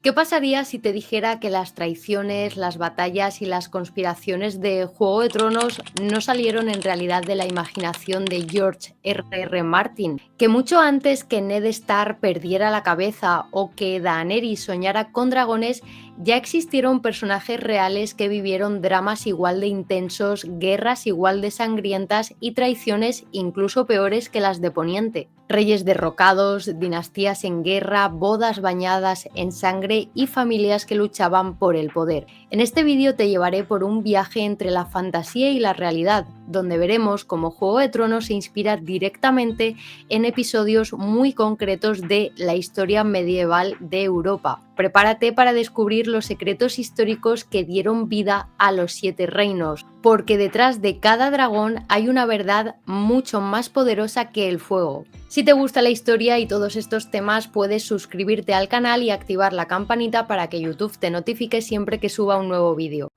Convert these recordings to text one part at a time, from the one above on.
¿Qué pasaría si te dijera que las traiciones, las batallas y las conspiraciones de Juego de Tronos no salieron en realidad de la imaginación de George R.R. Martin? Que mucho antes que Ned Stark perdiera la cabeza o que Daenerys soñara con dragones, ya existieron personajes reales que vivieron dramas igual de intensos, guerras igual de sangrientas y traiciones incluso peores que las de Poniente. Reyes derrocados, dinastías en guerra, bodas bañadas en sangre y familias que luchaban por el poder. En este vídeo te llevaré por un viaje entre la fantasía y la realidad, donde veremos cómo Juego de Tronos se inspira directamente en episodios muy concretos de la historia medieval de Europa. Prepárate para descubrir los secretos históricos que dieron vida a los 7 reinos, porque detrás de cada dragón hay una verdad mucho más poderosa que el fuego. Si te gusta la historia y todos estos temas, puedes suscribirte al canal y activar la campanita para que YouTube te notifique siempre que suba un nuevo vídeo.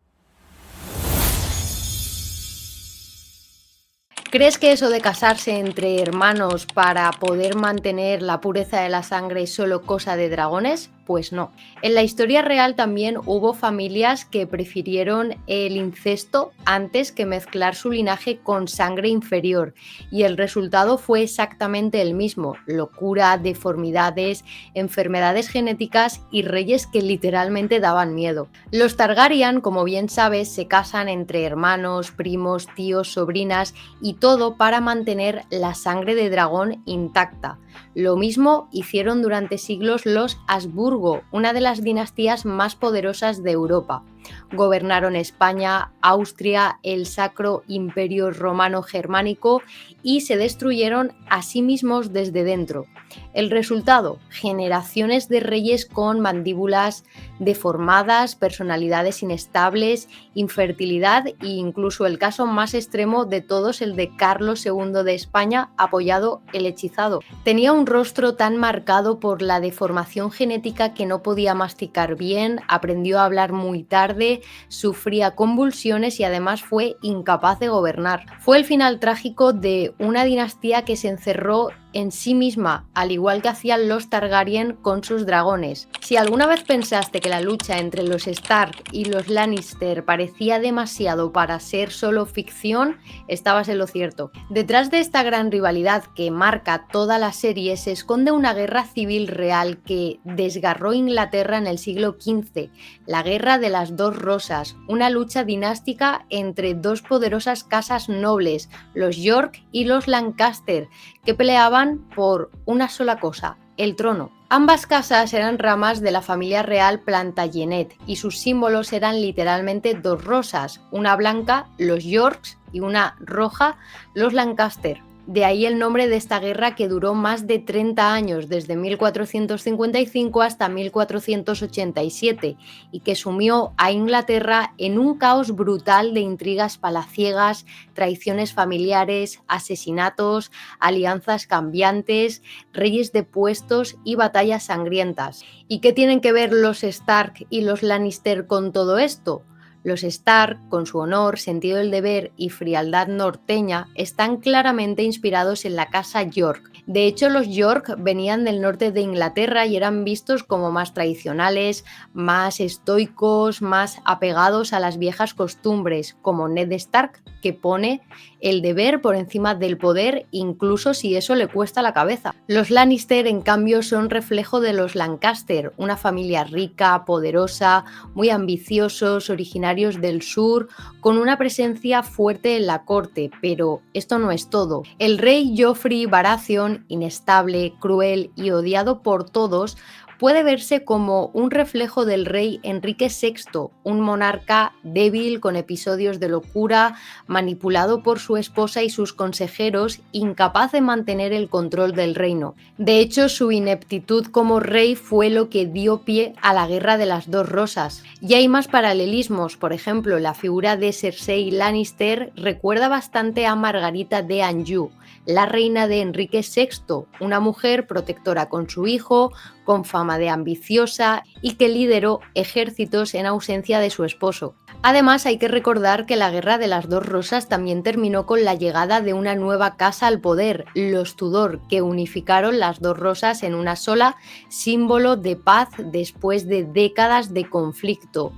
¿Crees que eso de casarse entre hermanos para poder mantener la pureza de la sangre es solo cosa de dragones? Pues no. En la historia real también hubo familias que prefirieron el incesto antes que mezclar su linaje con sangre inferior, y el resultado fue exactamente el mismo: locura, deformidades, enfermedades genéticas y reyes que literalmente daban miedo. Los Targaryen, como bien sabes, se casan entre hermanos, primos, tíos, sobrinas y todo para mantener la sangre de dragón intacta. Lo mismo hicieron durante siglos los Habsburgo, una de las dinastías más poderosas de Europa. Gobernaron España, Austria, el Sacro Imperio Romano Germánico y se destruyeron a sí mismos desde dentro. El resultado: generaciones de reyes con mandíbulas deformadas, personalidades inestables, infertilidad e incluso el caso más extremo de todos, el de Carlos II de España, apoyado el hechizado. Tenía un rostro tan marcado por la deformación genética que no podía masticar bien, aprendió a hablar muy tarde, sufría convulsiones y además fue incapaz de gobernar. Fue el final trágico de una dinastía que se encerró en sí misma, al igual que hacían los Targaryen con sus dragones. Si alguna vez pensaste que la lucha entre los Stark y los Lannister parecía demasiado para ser solo ficción, estabas en lo cierto. Detrás de esta gran rivalidad que marca toda la serie se esconde una guerra civil real que desgarró Inglaterra en el siglo XV, la Guerra de las Dos Rosas, una lucha dinástica entre dos poderosas casas nobles, los York y los Lancaster, que peleaban por una sola cosa: el trono. Ambas casas eran ramas de la familia real Plantagenet y sus símbolos eran literalmente dos rosas, una blanca, los Yorks, y una roja, los Lancaster. De ahí el nombre de esta guerra, que duró más de 30 años, desde 1455 hasta 1487, y que sumió a Inglaterra en un caos brutal de intrigas palaciegas, traiciones familiares, asesinatos, alianzas cambiantes, reyes depuestos y batallas sangrientas. ¿Y qué tienen que ver los Stark y los Lannister con todo esto? Los Stark, con su honor, sentido del deber y frialdad norteña, están claramente inspirados en la casa York. De hecho, los York venían del norte de Inglaterra y eran vistos como más tradicionales, más estoicos, más apegados a las viejas costumbres, como Ned Stark, que pone el deber por encima del poder, incluso si eso le cuesta la cabeza. Los Lannister, en cambio, son reflejo de los Lancaster, una familia rica, poderosa, muy ambiciosos, originarios del sur, con una presencia fuerte en la corte. Pero esto no es todo. El rey Joffrey Baratheon, inestable, cruel y odiado por todos, puede verse como un reflejo del rey Enrique VI, un monarca débil con episodios de locura, manipulado por su esposa y sus consejeros, incapaz de mantener el control del reino. De hecho, su ineptitud como rey fue lo que dio pie a la Guerra de las Dos Rosas. Y hay más paralelismos. Por ejemplo, la figura de Cersei Lannister recuerda bastante a Margarita de Anjou, la reina de Enrique VI, una mujer protectora con su hijo, con fama de ambiciosa y que lideró ejércitos en ausencia de su esposo. Además, hay que recordar que la Guerra de las Dos Rosas también terminó con la llegada de una nueva casa al poder, los Tudor, que unificaron las dos rosas en una sola, símbolo de paz después de décadas de conflicto.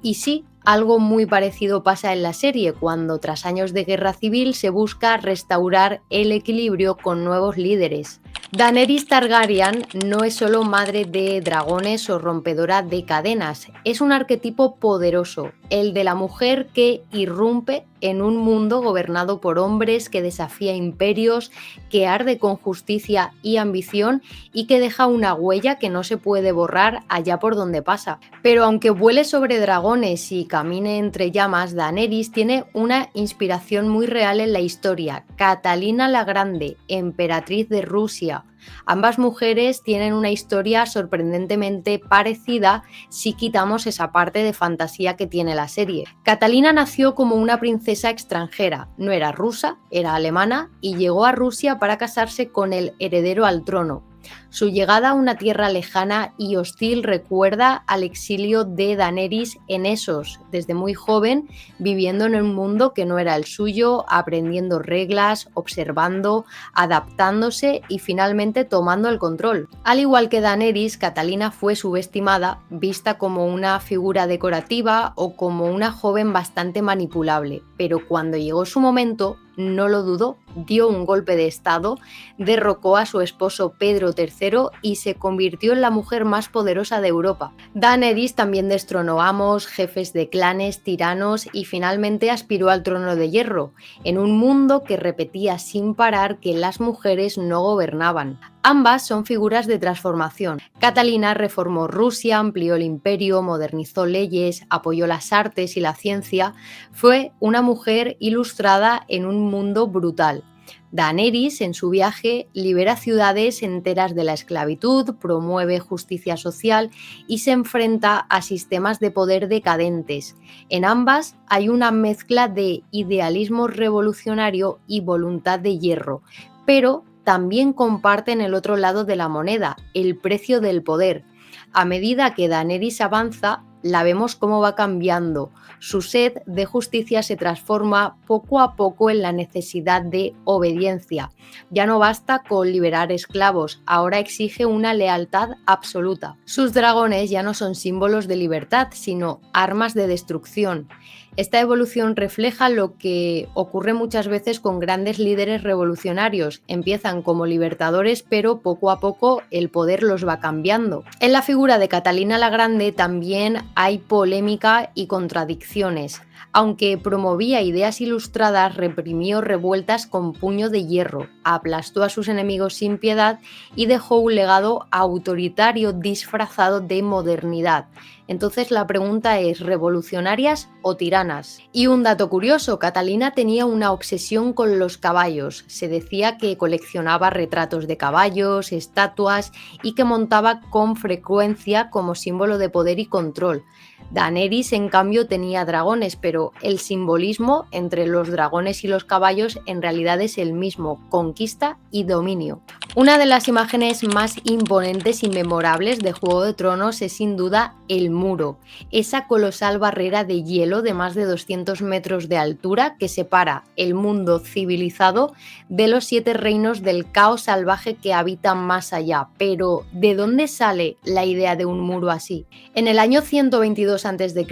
Y sí, algo muy parecido pasa en la serie, cuando tras años de guerra civil se busca restaurar el equilibrio con nuevos líderes. Daenerys Targaryen no es solo madre de dragones o rompedora de cadenas, es un arquetipo poderoso, el de la mujer que irrumpe en un mundo gobernado por hombres, que desafía imperios, que arde con justicia y ambición y que deja una huella que no se puede borrar allá por donde pasa. Pero aunque vuele sobre dragones y camine entre llamas, Daenerys tiene una inspiración muy real en la historia: Catalina la Grande, emperatriz de Rusia. Ambas mujeres tienen una historia sorprendentemente parecida si quitamos esa parte de fantasía que tiene la serie. Catalina nació como una princesa extranjera, no era rusa, era alemana, y llegó a Rusia para casarse con el heredero al trono. Su llegada a una tierra lejana y hostil recuerda al exilio de Daenerys en Essos, desde muy joven, viviendo en un mundo que no era el suyo, aprendiendo reglas, observando, adaptándose y finalmente tomando el control. Al igual que Daenerys, Catalina fue subestimada, vista como una figura decorativa o como una joven bastante manipulable, pero cuando llegó su momento, no lo dudó, dio un golpe de estado, derrocó a su esposo Pedro III y se convirtió en la mujer más poderosa de Europa. Daenerys también destronó amos, jefes de clanes, tiranos y finalmente aspiró al trono de hierro, en un mundo que repetía sin parar que las mujeres no gobernaban. Ambas son figuras de transformación. Catalina reformó Rusia, amplió el imperio, modernizó leyes, apoyó las artes y la ciencia. Fue una mujer ilustrada en un mundo brutal. Daenerys, en su viaje, libera ciudades enteras de la esclavitud, promueve justicia social y se enfrenta a sistemas de poder decadentes. En ambas hay una mezcla de idealismo revolucionario y voluntad de hierro, pero también comparten el otro lado de la moneda, el precio del poder. A medida que Daenerys avanza, la vemos cómo va cambiando. Su sed de justicia se transforma poco a poco en la necesidad de obediencia. Ya no basta con liberar esclavos, ahora exige una lealtad absoluta. Sus dragones ya no son símbolos de libertad, sino armas de destrucción. Esta evolución refleja lo que ocurre muchas veces con grandes líderes revolucionarios. Empiezan como libertadores, pero poco a poco el poder los va cambiando. En la figura de Catalina la Grande también hay polémica y contradicciones. Aunque promovía ideas ilustradas, reprimió revueltas con puño de hierro, aplastó a sus enemigos sin piedad y dejó un legado autoritario disfrazado de modernidad. Entonces la pregunta es: ¿revolucionarias o tiranas? Y un dato curioso: Catalina tenía una obsesión con los caballos. Se decía que coleccionaba retratos de caballos, estatuas y que montaba con frecuencia como símbolo de poder y control. Daenerys, en cambio, tenía dragones, pero el simbolismo entre los dragones y los caballos en realidad es el mismo: conquista y dominio. Una de las imágenes más imponentes y memorables de Juego de Tronos es sin duda el muro, esa colosal barrera de hielo de más de 200 metros de altura que separa el mundo civilizado de los 7 reinos del caos salvaje que habitan más allá. Pero, ¿de dónde sale la idea de un muro así? En el año 122 a.C.,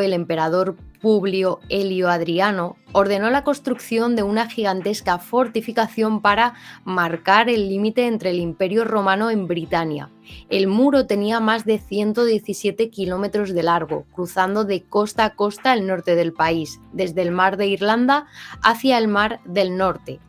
el emperador Publio Helio Adriano ordenó la construcción de una gigantesca fortificación para marcar el límite entre el Imperio Romano en Britania. El muro tenía más de 117 kilómetros de largo, cruzando de costa a costa el norte del país, desde el mar de Irlanda hacia el mar del Norte.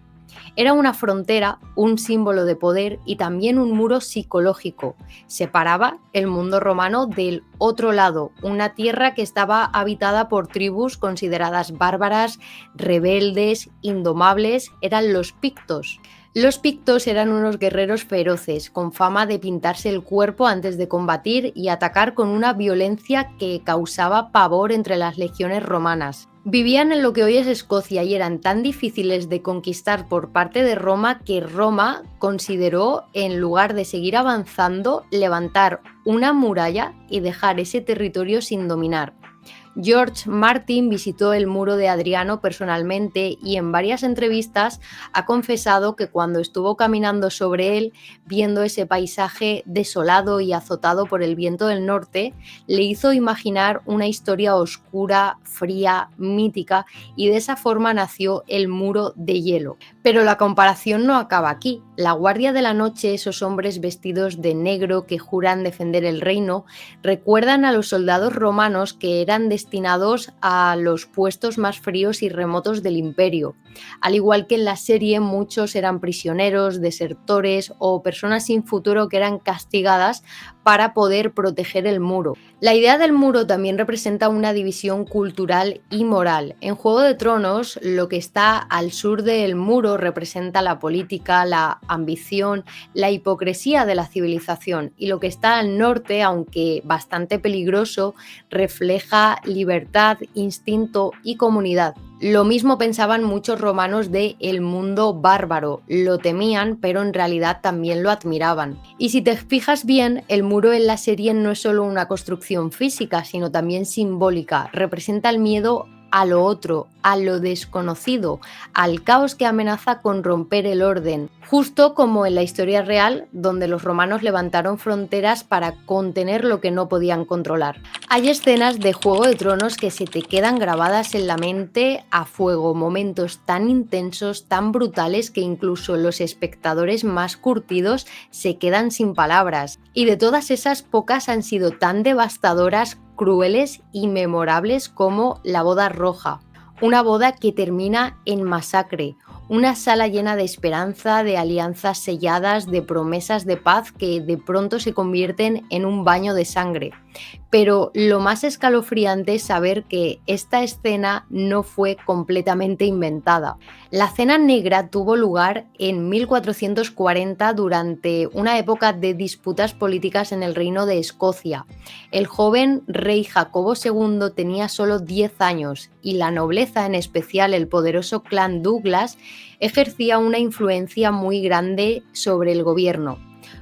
Era una frontera, un símbolo de poder y también un muro psicológico. Separaba el mundo romano del otro lado, una tierra que estaba habitada por tribus consideradas bárbaras, rebeldes, indomables. Eran los pictos. Los pictos eran unos guerreros feroces, con fama de pintarse el cuerpo antes de combatir y atacar con una violencia que causaba pavor entre las legiones romanas. Vivían en lo que hoy es Escocia y eran tan difíciles de conquistar por parte de Roma que Roma consideró, en lugar de seguir avanzando, levantar una muralla y dejar ese territorio sin dominar. George Martin visitó el muro de Adriano personalmente y en varias entrevistas ha confesado que cuando estuvo caminando sobre él, viendo ese paisaje desolado y azotado por el viento del norte, le hizo imaginar una historia oscura, fría, mítica, y de esa forma nació el muro de hielo. Pero la comparación no acaba aquí. La Guardia de la Noche, esos hombres vestidos de negro que juran defender el reino, recuerdan a los soldados romanos que eran destinados a los puestos más fríos y remotos del imperio. Al igual que en la serie, muchos eran prisioneros, desertores o personas sin futuro que eran castigadas para poder proteger el muro. La idea del muro también representa una división cultural y moral. En Juego de Tronos, lo que está al sur del muro representa la política, la ambición, la hipocresía de la civilización, y lo que está al norte, aunque bastante peligroso, refleja libertad, instinto y comunidad. Lo mismo pensaban muchos romanos de el mundo bárbaro, lo temían, pero en realidad también lo admiraban. Y si te fijas bien, el muro en la serie no es solo una construcción física, sino también simbólica. Representa el miedo a lo otro, a lo desconocido, al caos que amenaza con romper el orden, justo como en la historia real, donde los romanos levantaron fronteras para contener lo que no podían controlar. Hay escenas de Juego de Tronos que se te quedan grabadas en la mente a fuego, momentos tan intensos, tan brutales, que incluso los espectadores más curtidos se quedan sin palabras. Y de todas esas, pocas han sido tan devastadoras, crueles y memorables como La Boda Roja, una boda que termina en masacre, una sala llena de esperanza, de alianzas selladas, de promesas de paz que de pronto se convierten en un baño de sangre. Pero lo más escalofriante es saber que esta escena no fue completamente inventada. La Cena Negra tuvo lugar en 1440 durante una época de disputas políticas en el Reino de Escocia. El joven rey Jacobo II tenía solo 10 años y la nobleza, en especial el poderoso clan Douglas, ejercía una influencia muy grande sobre el gobierno.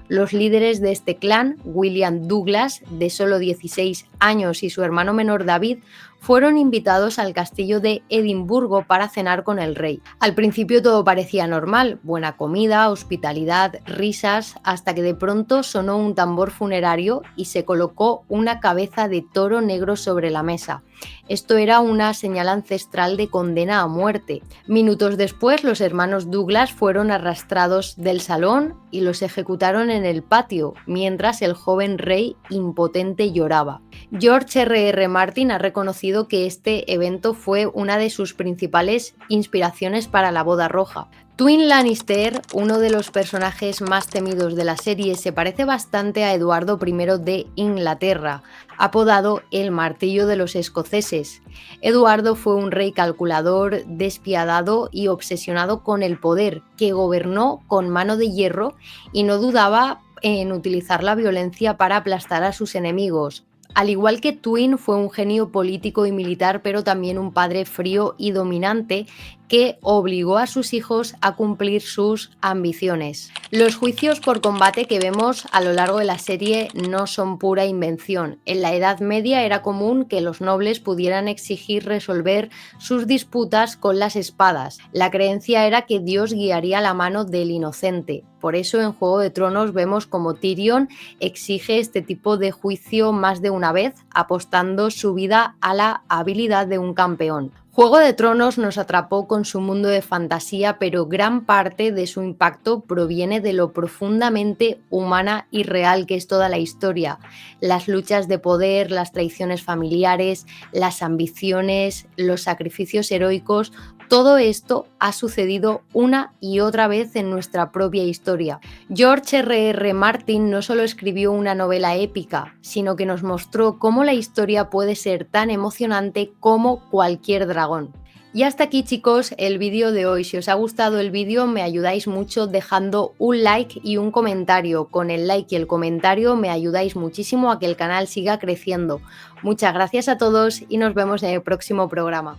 Los líderes de este clan, William Douglas, de solo 16 años, y su hermano menor David, fueron invitados al castillo de Edimburgo para cenar con el rey. Al principio todo parecía normal, buena comida, hospitalidad, risas, hasta que de pronto sonó un tambor funerario y se colocó una cabeza de toro negro sobre la mesa. Esto era una señal ancestral de condena a muerte. Minutos después, los hermanos Douglas fueron arrastrados del salón y los ejecutaron en el patio, mientras el joven rey impotente lloraba. George R.R. Martin ha reconocido que este evento fue una de sus principales inspiraciones para La Boda Roja. Tywin Lannister, uno de los personajes más temidos de la serie, se parece bastante a Eduardo I de Inglaterra, apodado el Martillo de los Escoceses. Eduardo fue un rey calculador, despiadado y obsesionado con el poder, que gobernó con mano de hierro y no dudaba en utilizar la violencia para aplastar a sus enemigos. Al igual que Tywin, fue un genio político y militar, pero también un padre frío y dominante que obligó a sus hijos a cumplir sus ambiciones. Los juicios por combate que vemos a lo largo de la serie no son pura invención. En la Edad Media era común que los nobles pudieran exigir resolver sus disputas con las espadas. La creencia era que Dios guiaría la mano del inocente. Por eso en Juego de Tronos vemos como Tyrion exige este tipo de juicio más de una vez, apostando su vida a la habilidad de un campeón. Juego de Tronos nos atrapó con su mundo de fantasía, pero gran parte de su impacto proviene de lo profundamente humana y real que es toda la historia. Las luchas de poder, las traiciones familiares, las ambiciones, los sacrificios heroicos, todo esto ha sucedido una y otra vez en nuestra propia historia. George R.R. Martin no solo escribió una novela épica, sino que nos mostró cómo la historia puede ser tan emocionante como cualquier dragón. Y hasta aquí, chicos, el vídeo de hoy. Si os ha gustado el vídeo, me ayudáis mucho dejando un like y un comentario. Con el like y el comentario me ayudáis muchísimo a que el canal siga creciendo. Muchas gracias a todos y nos vemos en el próximo programa.